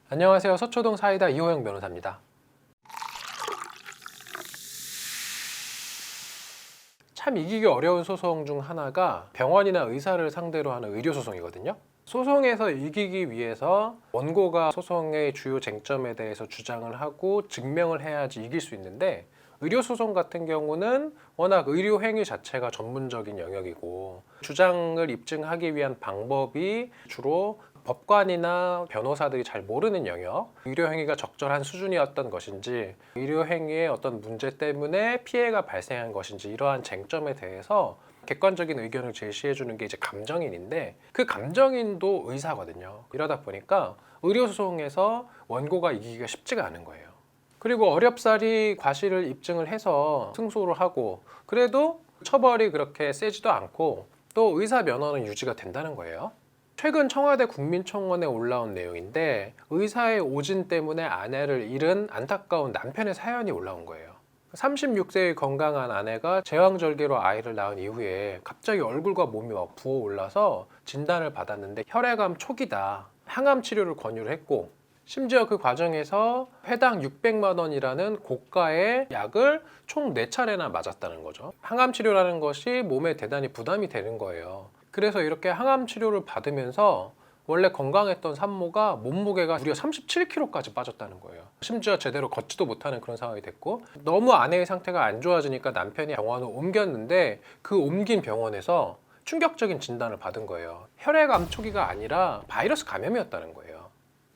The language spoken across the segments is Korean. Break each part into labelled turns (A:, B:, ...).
A: 안녕하세요. 서초동 사이다 이호영 변호사입니다. 참 이기기 어려운 소송 중 하나가 병원이나 의사를 상대로 하는 의료소송이거든요. 소송에서 이기기 위해서 원고가 소송의 주요 쟁점에 대해서 주장을 하고 증명을 해야지 이길 수 있는데, 의료소송 같은 경우는 워낙 의료 행위 자체가 전문적인 영역이고 주장을 입증하기 위한 방법이 주로 법관이나 변호사들이 잘 모르는 영역, 의료 행위가 적절한 수준이었던 것인지, 의료 행위의 어떤 문제 때문에 피해가 발생한 것인지, 이러한 쟁점에 대해서 객관적인 의견을 제시해 주는 게 이제 감정인인데, 그 감정인도 의사거든요. 이러다 보니까 의료소송에서 원고가 이기기가 쉽지가 않은 거예요. 그리고 어렵사리 과실을 입증을 해서 승소를 하고, 그래도 처벌이 그렇게 세지도 않고 또 의사 면허는 유지가 된다는 거예요. 최근 청와대 국민청원에 올라온 내용인데, 의사의 오진 때문에 아내를 잃은 안타까운 남편의 사연이 올라온 거예요. 36세의 건강한 아내가 제왕절개로 아이를 낳은 이후에 갑자기 얼굴과 몸이 막 부어올라서 진단을 받았는데 혈액암 초기다, 항암 치료를 권유를 했고, 심지어 그 과정에서 회당 600만 원이라는 고가의 약을 총 4차례나 맞았다는 거죠. 항암 치료라는 것이 몸에 대단히 부담이 되는 거예요. 그래서 이렇게 항암 치료를 받으면서 원래 건강했던 산모가 몸무게가 무려 37kg까지 빠졌다는 거예요. 심지어 제대로 걷지도 못하는 그런 상황이 됐고, 너무 아내의 상태가 안 좋아지니까 남편이 병원을 옮겼는데, 그 옮긴 병원에서 충격적인 진단을 받은 거예요. 혈액암 초기가 아니라 바이러스 감염이었다는 거예요.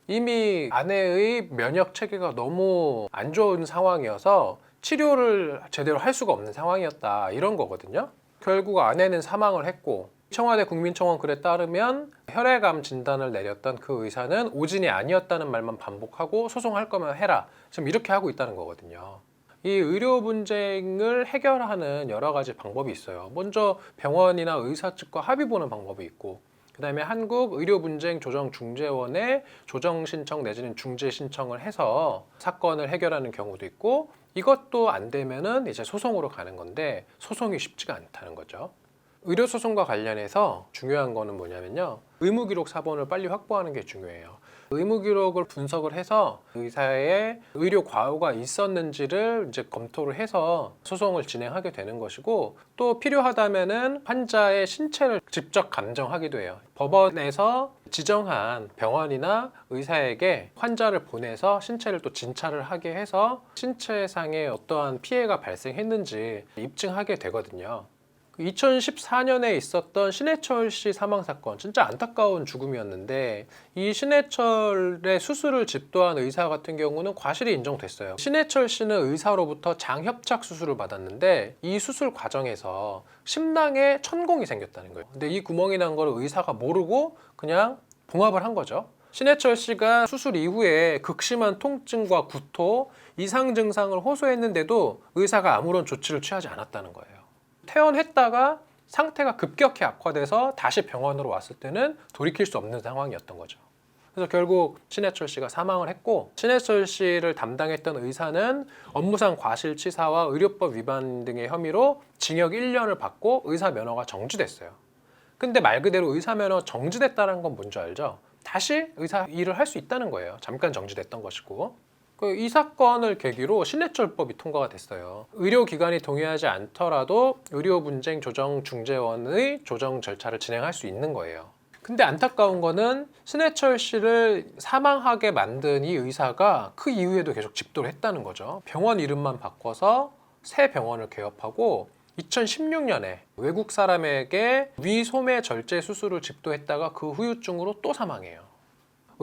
A: 이미 아내의 면역 체계가 너무 안 좋은 상황이어서 치료를 제대로 할 수가 없는 상황이었다, 이런 거거든요. 결국 아내는 사망을 했고, 청와대 국민청원 글에 따르면 혈액암 진단을 내렸던 그 의사는 오진이 아니었다는 말만 반복하고 소송할 거면 해라, 지금 이렇게 하고 있다는 거거든요. 이 의료 분쟁을 해결하는 여러 가지 방법이 있어요. 먼저 병원이나 의사 측과 합의 보는 방법이 있고, 그 다음에 한국의료분쟁조정중재원에 조정 신청 내지는 중재 신청을 해서 사건을 해결하는 경우도 있고, 이것도 안 되면은 이제 소송으로 가는 건데, 소송이 쉽지가 않다는 거죠. 의료소송과 관련해서 중요한 거는 뭐냐면요, 의무기록 사본을 빨리 확보하는 게 중요해요. 의무기록을 분석을 해서 의사의 의료 과오가 있었는지를 이제 검토를 해서 소송을 진행하게 되는 것이고, 또 필요하다면은 환자의 신체를 직접 감정하기도 해요. 법원에서 지정한 병원이나 의사에게 환자를 보내서 신체를 또 진찰을 하게 해서 신체상에 어떠한 피해가 발생했는지 입증하게 되거든요. 2014년에 있었던 신해철 씨 사망 사건, 진짜 안타까운 죽음이었는데, 이 신해철의 수술을 집도한 의사 같은 경우는 과실이 인정됐어요. 신해철 씨는 의사로부터 장협착 수술을 받았는데, 이 수술 과정에서 심낭에 천공이 생겼다는 거예요. 근데 이 구멍이 난 걸 의사가 모르고 그냥 봉합을 한 거죠. 신해철 씨가 수술 이후에 극심한 통증과 구토, 이상 증상을 호소했는데도 의사가 아무런 조치를 취하지 않았다는 거예요. 퇴원했다가 상태가 급격히 악화돼서 다시 병원으로 왔을 때는 돌이킬 수 없는 상황이었던 거죠. 그래서 결국 신해철 씨가 사망을 했고, 신해철 씨를 담당했던 의사는 업무상 과실치사와 의료법 위반 등의 혐의로 징역 1년을 받고 의사 면허가 정지됐어요. 근데 말 그대로 의사 면허 정지됐다는 건 뭔지 알죠? 다시 의사 일을 할 수 있다는 거예요. 잠깐 정지됐던 것이고. 이 사건을 계기로 신해철법이 통과가 됐어요. 의료기관이 동의하지 않더라도 의료분쟁조정중재원의 조정 절차를 진행할 수 있는 거예요. 근데 안타까운 거는 신해철 씨를 사망하게 만든 이 의사가 그 이후에도 계속 집도를 했다는 거죠. 병원 이름만 바꿔서 새 병원을 개업하고 2016년에 외국 사람에게 위소매 절제 수술을 집도했다가 그 후유증으로 또 사망해요.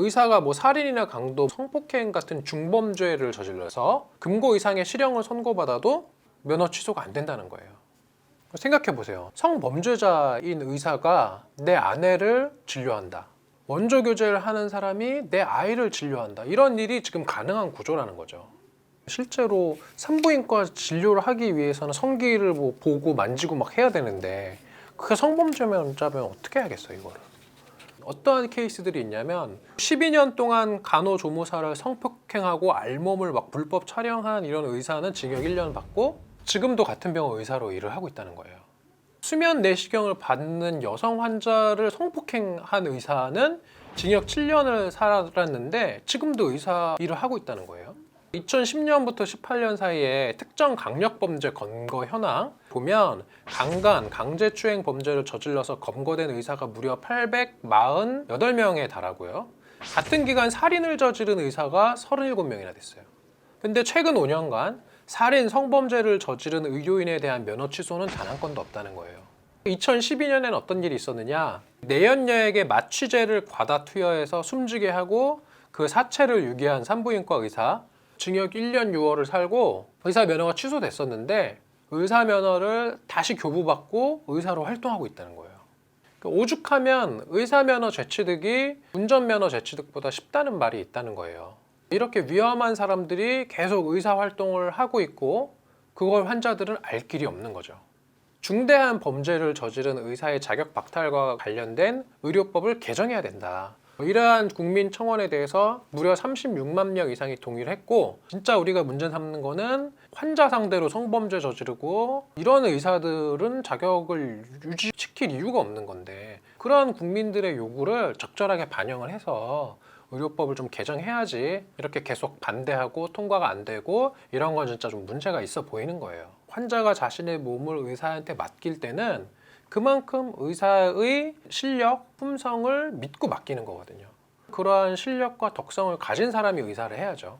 A: 의사가 살인이나 강도, 성폭행 같은 중범죄를 저질러서 금고 이상의 실형을 선고받아도 면허 취소가 안 된다는 거예요. 생각해 보세요. 성범죄자인 의사가 내 아내를 진료한다, 원조 교제를 하는 사람이 내 아이를 진료한다, 이런 일이 지금 가능한 구조라는 거죠. 실제로 산부인과 진료를 하기 위해서는 성기를 보고 만지고 막 해야 되는데, 그게 성범죄자면 어떻게 하겠어, 이거를. 어떠한 케이스들이 있냐면 12년 동안 간호조무사를 성폭행하고 알몸을 막 불법 촬영한 이런 의사는 징역 1년 받고 지금도 같은 병원 의사로 일을 하고 있다는 거예요. 수면 내시경을 받는 여성 환자를 성폭행한 의사는 징역 7년을 살았는데 지금도 의사 일을 하고 있다는 거예요. 2010년부터 18년 사이에 특정 강력범죄 검거 현황 보면 강간, 강제추행 범죄를 저질러서 검거된 의사가 무려 848명에 달하고요. 같은 기간 살인을 저지른 의사가 37명이나 됐어요. 근데 최근 5년간 살인, 성범죄를 저지른 의료인에 대한 면허 취소는 단 한 건도 없다는 거예요. 2012년에는 어떤 일이 있었느냐? 내연녀에게 마취제를 과다 투여해서 숨지게 하고 그 사체를 유기한 산부인과 의사 징역 1년 6월을 살고 의사 면허가 취소됐었는데 의사 면허를 다시 교부받고 의사로 활동하고 있다는 거예요. 오죽하면 의사 면허 재취득이 운전 면허 재취득보다 쉽다는 말이 있다는 거예요. 이렇게 위험한 사람들이 계속 의사 활동을 하고 있고 그걸 환자들은 알 길이 없는 거죠. 중대한 범죄를 저지른 의사의 자격 박탈과 관련된 의료법을 개정해야 된다. 이러한 국민 청원에 대해서 무려 36만 명 이상이 동의를 했고, 진짜 우리가 문제 삼는 거는 환자 상대로 성범죄 저지르고 이런 의사들은 자격을 유지시킬 이유가 없는 건데, 그러한 국민들의 요구를 적절하게 반영을 해서 의료법을 좀 개정해야지 이렇게 계속 반대하고 통과가 안 되고 이런 건 진짜 좀 문제가 있어 보이는 거예요. 환자가 자신의 몸을 의사한테 맡길 때는 그만큼 의사의 실력, 품성을 믿고 맡기는 거거든요. 그러한 실력과 덕성을 가진 사람이 의사를 해야죠.